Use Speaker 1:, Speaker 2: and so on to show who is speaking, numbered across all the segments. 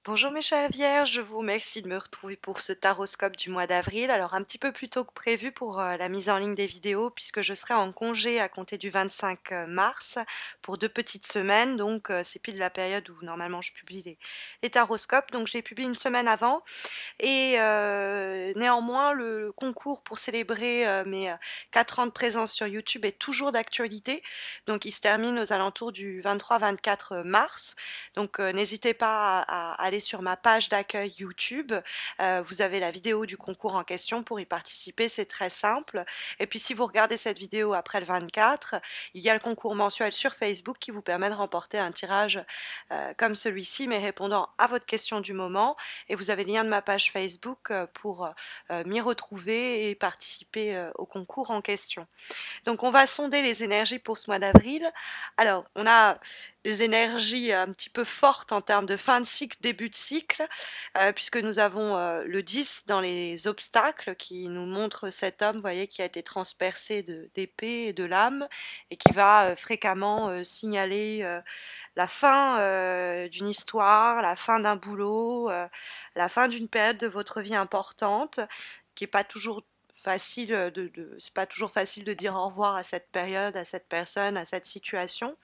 Speaker 1: Bonjour mes chères vierges, je vous remercie de me retrouver pour ce taroscope du mois d'avril. Alors un petit peu plus tôt que prévu pour la mise en ligne des vidéos puisque je serai en congé à compter du 25 mars pour 2 petites semaines. Donc c'est pile la période où normalement je publie les taroscopes. Donc j'ai publié une semaine avant et néanmoins le concours pour célébrer mes 4 ans de présence sur YouTube est toujours d'actualité. Donc il se termine aux alentours du 23-24 mars. Donc n'hésitez pas à aller sur ma page d'accueil YouTube. Vous avez la vidéo du concours en question pour y participer, c'est très simple. Et puis si vous regardez cette vidéo après le 24, il y a le concours mensuel sur Facebook qui vous permet de remporter un tirage comme celui-ci, mais répondant à votre question du moment. Et vous avez le lien de ma page Facebook pour m'y retrouver et participer au concours en question. Donc on va sonder les énergies pour ce mois d'avril. Alors on a des énergies un petit peu fortes en termes de fin de cycle, début de cycle, puisque nous avons le 10 dans les obstacles qui nous montre cet homme, vous voyez, qui a été transpercé d'épée et de lame et qui va fréquemment signaler la fin d'une histoire, la fin d'un boulot, la fin d'une période de votre vie importante, qui n'est pas toujours facile c'est pas toujours facile de dire au revoir à cette période, à cette personne, à cette situation,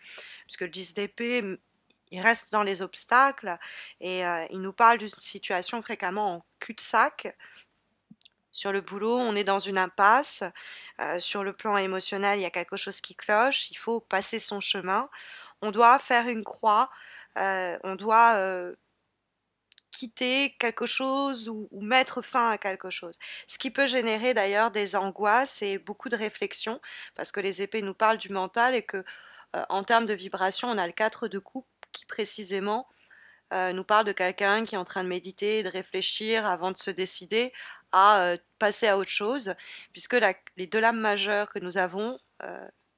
Speaker 1: puisque le 10 d'épée, il reste dans les obstacles et il nous parle d'une situation fréquemment en cul-de-sac. Sur le boulot, on est dans une impasse. Sur le plan émotionnel, il y a quelque chose qui cloche. Il faut passer son chemin. On doit faire une croix. On doit quitter quelque chose ou mettre fin à quelque chose. Ce qui peut générer d'ailleurs des angoisses et beaucoup de réflexions, parce que les épées nous parlent du mental et que en termes de vibration, on a le 4 de coupe qui précisément nous parle de quelqu'un qui est en train de méditer et de réfléchir avant de se décider à passer à autre chose, puisque les deux lames majeures que nous avons,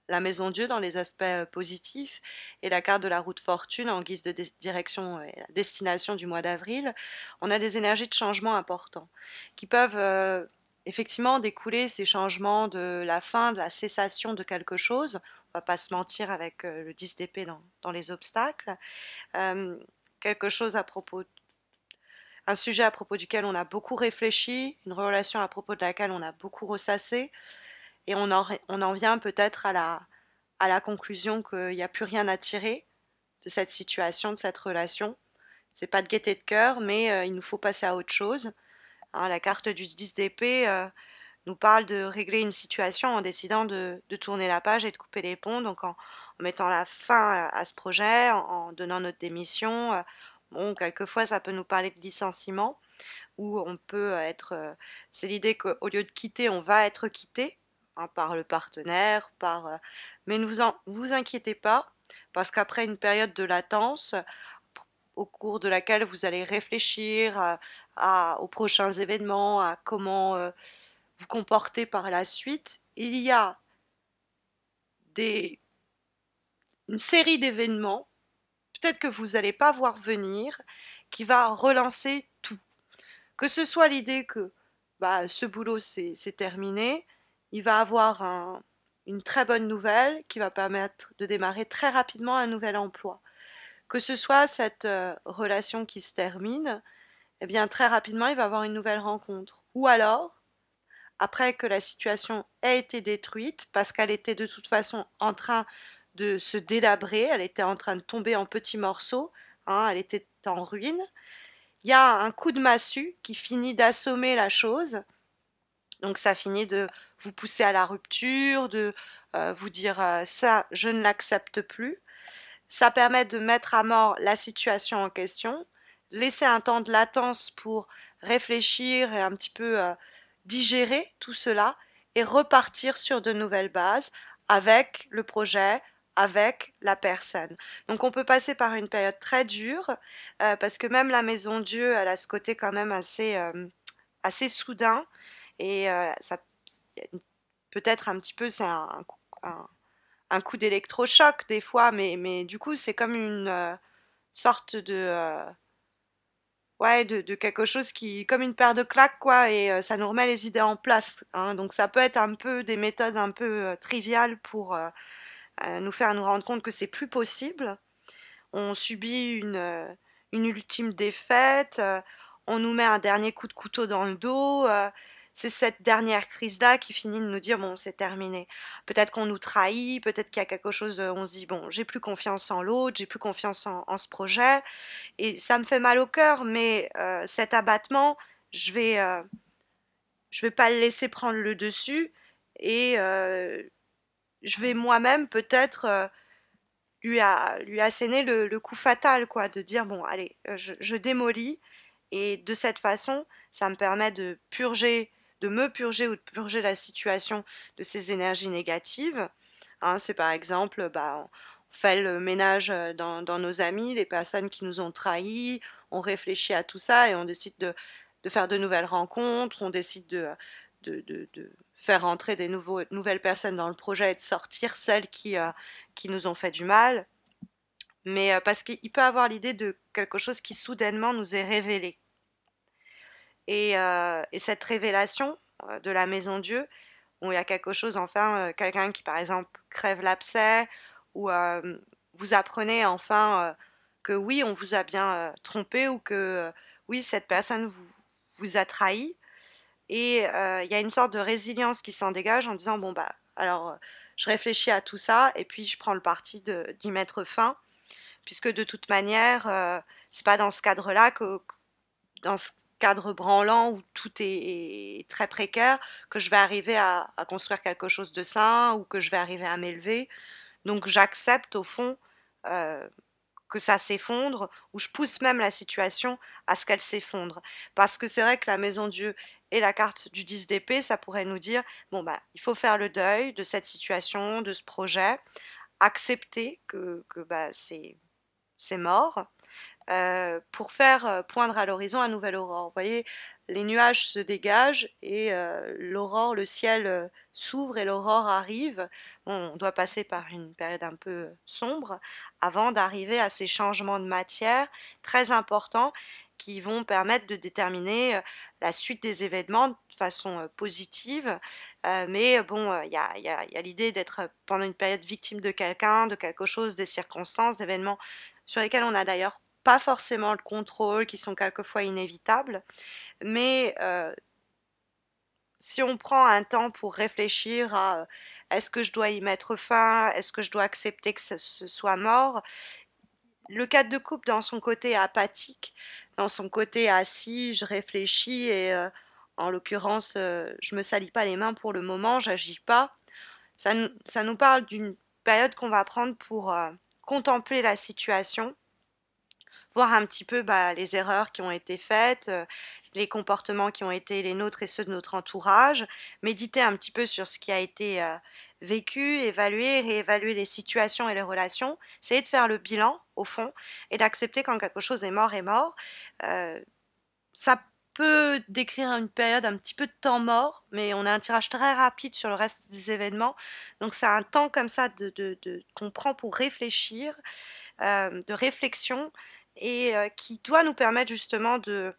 Speaker 1: la maison Dieu dans les aspects positifs et la carte de la route fortune en guise de direction et la destination du mois d'avril, on a des énergies de changement importants qui peuvent effectivement découler ces changements de la fin, de la cessation de quelque chose. On va pas se mentir avec le 10 d'épée dans les obstacles. Euh, Quelque chose à propos, un sujet à propos duquel on a beaucoup réfléchi, une relation à propos de laquelle on a beaucoup ressassé, et on en vient peut-être à la conclusion qu'il n'y a plus rien à tirer de cette situation, de cette relation. C'est pas de gaieté de cœur, mais il nous faut passer à autre chose. Hein, la carte du 10 d'épée nous parle de régler une situation en décidant de tourner la page et de couper les ponts, donc en mettant la fin à ce projet, en donnant notre démission. Bon, quelquefois, ça peut nous parler de licenciement, où on peut être... c'est l'idée qu'au lieu de quitter, on va être quitté hein, par le partenaire, mais ne vous inquiétez pas, parce qu'après une période de latence, au cours de laquelle vous allez réfléchir aux prochains événements, à comment vous comporter par la suite, il y a des, une série d'événements, peut-être que vous n'allez pas voir venir, qui va relancer tout. Que ce soit l'idée que bah, ce boulot c'est terminé, il va avoir une très bonne nouvelle qui va permettre de démarrer très rapidement un nouvel emploi. Que ce soit cette relation qui se termine, eh bien très rapidement il va avoir une nouvelle rencontre. Ou alors, après que la situation ait été détruite, parce qu'elle était de toute façon en train de se délabrer, elle était en train de tomber en petits morceaux, hein, elle était en ruine, il y a un coup de massue qui finit d'assommer la chose, donc ça finit de vous pousser à la rupture, de vous dire ça, je ne l'accepte plus. Ça permet de mettre à mort la situation en question, laisser un temps de latence pour réfléchir et un petit peu digérer tout cela et repartir sur de nouvelles bases avec le projet, avec la personne. Donc on peut passer par une période très dure parce que même la maison Dieu, elle a ce côté quand même assez soudain et ça peut-être un petit peu c'est un, un coup d'électrochoc des fois, mais du coup c'est comme une sorte de ouais de quelque chose qui comme une paire de claques quoi et ça nous remet les idées en place hein. Donc ça peut être un peu des méthodes un peu triviales pour nous faire nous rendre compte que c'est plus possible. On subit une ultime défaite, on nous met un dernier coup de couteau dans le dos. C'est cette dernière crise-là qui finit de nous dire, bon, c'est terminé. Peut-être qu'on nous trahit, peut-être qu'il y a quelque chose, on se dit, bon, j'ai plus confiance en l'autre, j'ai plus confiance en ce projet. Et ça me fait mal au cœur, mais cet abattement, je vais, euh, je vais pas le laisser prendre le dessus et je vais moi-même peut-être lui asséner le coup fatal, quoi, de dire, bon, allez, je démolis et de cette façon, ça me permet de me purger ou de purger la situation de ces énergies négatives. Hein, c'est par exemple, bah, on fait le ménage dans nos amis, les personnes qui nous ont trahis, on réfléchit à tout ça et on décide de faire de nouvelles rencontres, on décide de faire entrer nouvelles personnes dans le projet et de sortir celles qui nous ont fait du mal. Mais parce qu'il peut avoir l'idée de quelque chose qui soudainement nous est révélé. Et cette révélation de la maison Dieu, où il y a quelque chose, enfin, quelqu'un qui par exemple crève l'abcès, ou vous apprenez enfin que oui, on vous a bien trompé, ou que oui, cette personne vous a trahi, et il y a une sorte de résilience qui s'en dégage en disant, bon bah, alors je réfléchis à tout ça, et puis je prends le parti d'y mettre fin, puisque de toute manière, c'est pas dans ce cadre-là dans ce cadre branlant où tout est très précaire, que je vais arriver à construire quelque chose de sain ou que je vais arriver à m'élever. Donc j'accepte au fond euh, que ça s'effondre, ou je pousse même la situation à ce qu'elle s'effondre. Parce que c'est vrai que la maison Dieu et la carte du 10 d'épée, ça pourrait nous dire, bon bah, il faut faire le deuil de cette situation, de ce projet, accepter que bah, c'est mort, pour faire poindre à l'horizon un nouvel aurore. Vous voyez, les nuages se dégagent et l'aurore, le ciel s'ouvre et l'aurore arrive. Bon, on doit passer par une période un peu sombre avant d'arriver à ces changements de matière très importants qui vont permettre de déterminer la suite des événements de façon positive. Mais bon, il y a l'idée d'être pendant une période victime de quelqu'un, de quelque chose, des circonstances, d'événements sur lesquels on a d'ailleurs pas forcément le contrôle, qui sont quelquefois inévitables, mais si on prend un temps pour réfléchir à est-ce que je dois y mettre fin, est-ce que je dois accepter que ce soit mort, le cadre de couple dans son côté apathique, dans son côté assis, je réfléchis et en l'occurrence, je me salis pas les mains pour le moment, j'agis pas, ça nous parle d'une période qu'on va prendre pour contempler la situation, voir un petit peu bah, les erreurs qui ont été faites, les comportements qui ont été les nôtres et ceux de notre entourage, méditer un petit peu sur ce qui a été vécu, évaluer, réévaluer les situations et les relations, essayer de faire le bilan au fond et d'accepter quand quelque chose est mort est mort. Euh, Ça peut décrire une période un petit peu de temps mort, mais on a un tirage très rapide sur le reste des événements, donc c'est un temps comme ça qu'on prend pour réfléchir, de réflexion et qui doit nous permettre justement de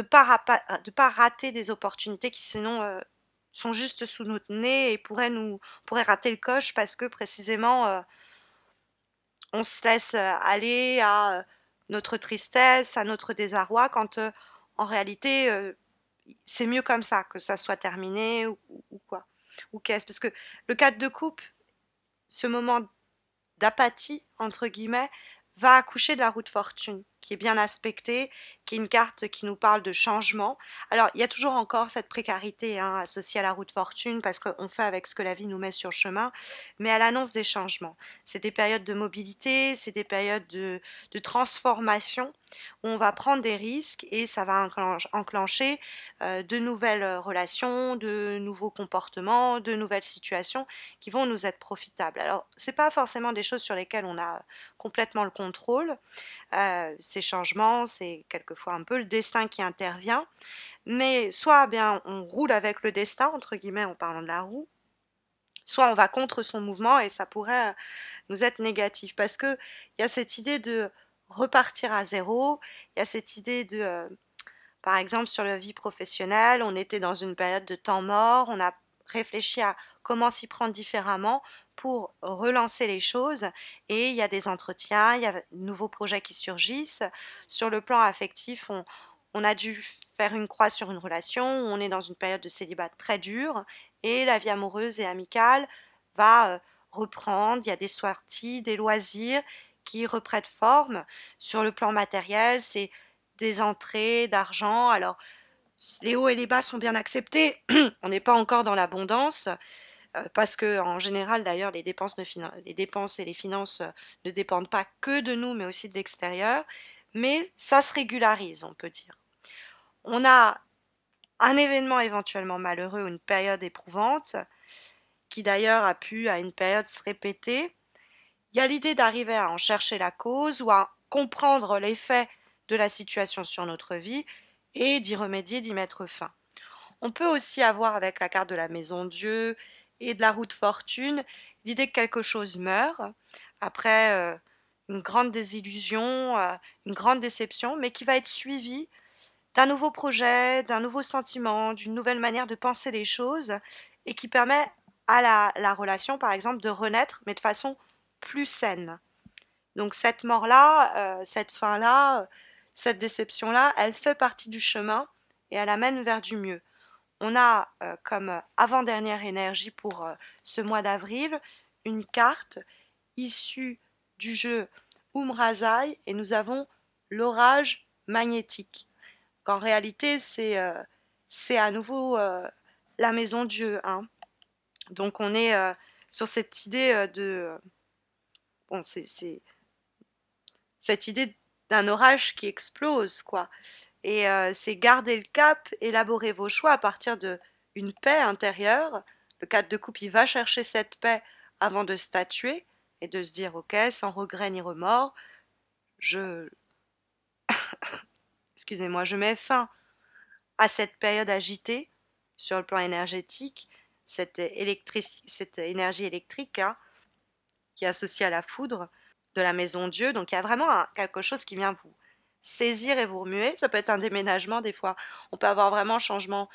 Speaker 1: pas rater des opportunités qui sinon sont juste sous notre nez et pourraient rater le coche parce que précisément on se laisse aller à notre tristesse, à notre désarroi quand en réalité c'est mieux comme ça, que ça soit terminé ou quoi. Ou qu'est-ce parce que le cadre de coupe, ce moment d'apathie, entre guillemets, va accoucher de la roue de fortune, qui est bien aspectée, qui est une carte qui nous parle de changement. Alors, il y a toujours encore cette précarité hein, associée à la roue de fortune, parce qu'on fait avec ce que la vie nous met sur le chemin, mais elle annonce des changements. C'est des périodes de mobilité, c'est des périodes de transformation, où on va prendre des risques et ça va enclencher de nouvelles relations, de nouveaux comportements, de nouvelles situations qui vont nous être profitables. Alors, c'est pas forcément des choses sur lesquelles on a complètement le contrôle. Ces changements, c'est quelquefois un peu le destin qui intervient. Mais soit bien on roule avec le destin, entre guillemets, en parlant de la roue, soit on va contre son mouvement et ça pourrait nous être négatif. Parce que il y a cette idée de repartir à zéro, il y a cette idée de par exemple, sur la vie professionnelle, on était dans une période de temps mort, on a réfléchi à comment s'y prendre différemment pour relancer les choses et il y a des entretiens, il y a de nouveaux projets qui surgissent. Sur le plan affectif, on a dû faire une croix sur une relation, on est dans une période de célibat très dure et la vie amoureuse et amicale va reprendre. Il y a des sorties, des loisirs qui reprennent forme. Sur le plan matériel, c'est des entrées d'argent. Alors, les hauts et les bas sont bien acceptés. On n'est pas encore dans l'abondance parce que en général d'ailleurs les dépenses et les finances ne dépendent pas que de nous mais aussi de l'extérieur. Mais ça se régularise, on peut dire. On a un événement éventuellement malheureux ou une période éprouvante qui d'ailleurs a pu à une période se répéter. Il y a l'idée d'arriver à en chercher la cause ou à comprendre l'effet de la situation sur notre vie et d'y remédier, d'y mettre fin. On peut aussi avoir avec la carte de la maison Dieu et de la roue de fortune l'idée que quelque chose meurt après une grande désillusion, une grande déception, mais qui va être suivi d'un nouveau projet, d'un nouveau sentiment, d'une nouvelle manière de penser les choses et qui permet à la relation, par exemple, de renaître, mais de façon plus saine. Donc cette mort-là, cette fin-là, cette déception-là, elle fait partie du chemin et elle amène vers du mieux. On a comme avant-dernière énergie pour ce mois d'avril une carte issue du jeu Umrazai et nous avons l'orage magnétique. Qu'en réalité, c'est à nouveau la maison Dieu. Hein. Donc on est sur cette idée bon, c'est cette idée d'un orage qui explose, quoi. Et c'est garder le cap, élaborer vos choix à partir de une paix intérieure. Le 4 de coupe, il va chercher cette paix avant de statuer et de se dire, ok, sans regret ni remords, je, excusez-moi, je mets fin à cette période agitée sur le plan énergétique, cette énergie électrique hein, qui est associée à la foudre de la maison Dieu. Donc il y a vraiment quelque chose qui vient vous saisir et vous remuer. Ça peut être un déménagement des fois. On peut avoir vraiment un changement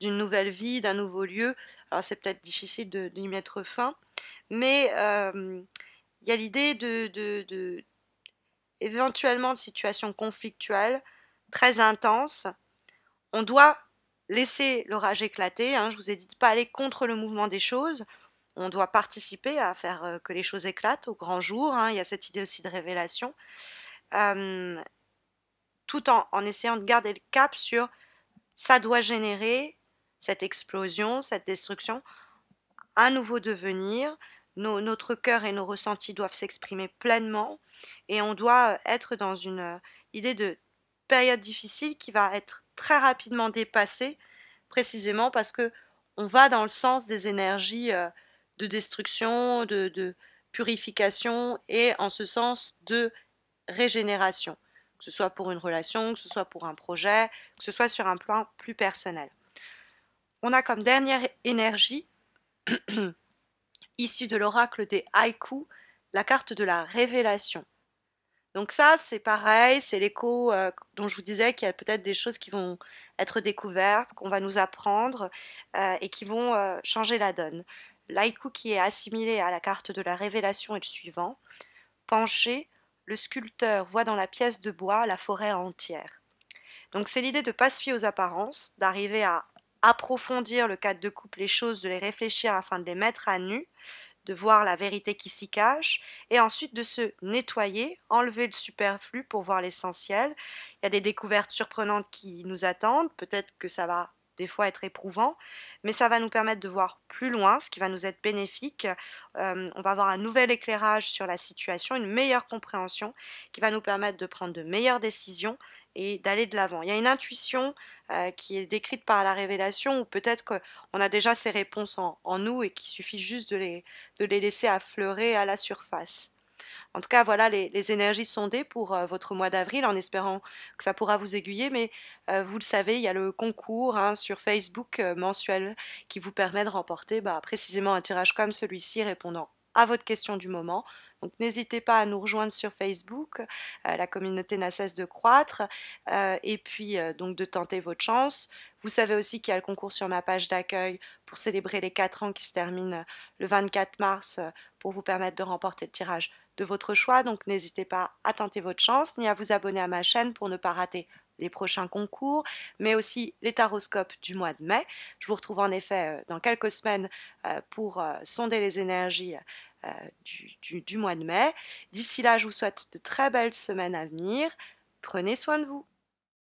Speaker 1: d'une nouvelle vie, d'un nouveau lieu. Alors c'est peut-être difficile d'y mettre fin, mais il y a l'idée éventuellement de situations conflictuelles très intenses. On doit laisser l'orage éclater. Hein. Je vous ai dit de ne pas aller contre le mouvement des choses. On doit participer à faire que les choses éclatent au grand jour. Hein. Il y a cette idée aussi de révélation. Tout en essayant de garder le cap sur ça doit générer cette explosion, cette destruction, un nouveau devenir. Notre cœur et nos ressentis doivent s'exprimer pleinement et on doit être dans une idée de période difficile qui va être très rapidement dépassée, précisément parce que on va dans le sens des énergies de destruction, de purification et en ce sens de régénération, que ce soit pour une relation, que ce soit pour un projet, que ce soit sur un plan plus personnel. On a comme dernière énergie, issue de l'oracle des haïkus, la carte de la révélation. Donc ça, c'est pareil, c'est l'écho dont je vous disais qu'il y a peut-être des choses qui vont être découvertes, qu'on va nous apprendre et qui vont changer la donne. L'haïku qui est assimilé à la carte de la révélation est le suivant. Penché, le sculpteur voit dans la pièce de bois la forêt entière. Donc c'est l'idée de ne pas se fier aux apparences, d'arriver à approfondir le cadre de couple, les choses, de les réfléchir afin de les mettre à nu, de voir la vérité qui s'y cache, et ensuite de se nettoyer, enlever le superflu pour voir l'essentiel. Il y a des découvertes surprenantes qui nous attendent, peut-être que ça va des fois être éprouvant, mais ça va nous permettre de voir plus loin, ce qui va nous être bénéfique. On va avoir un nouvel éclairage sur la situation, une meilleure compréhension qui va nous permettre de prendre de meilleures décisions et d'aller de l'avant. Il y a une intuition qui est décrite par la révélation ou peut-être qu'on a déjà ces réponses en nous et qu'il suffit juste de les laisser affleurer à la surface. En tout cas, voilà les énergies sondées pour votre mois d'avril, en espérant que ça pourra vous aiguiller. Mais vous le savez, il y a le concours hein, sur Facebook mensuel qui vous permet de remporter précisément un tirage comme celui-ci, répondant à votre question du moment. Donc n'hésitez pas à nous rejoindre sur Facebook, la communauté n'a cesse de croître, et puis donc de tenter votre chance. Vous savez aussi qu'il y a le concours sur ma page d'accueil pour célébrer les 4 ans qui se termine le 24 mars pour vous permettre de remporter le tirage de votre choix. Donc n'hésitez pas à tenter votre chance ni à vous abonner à ma chaîne pour ne pas rater les prochains concours, mais aussi les taroscopes du mois de mai. Je vous retrouve en effet dans quelques semaines pour sonder les énergies du mois de mai. D'ici là, je vous souhaite de très belles semaines à venir. Prenez soin de vous.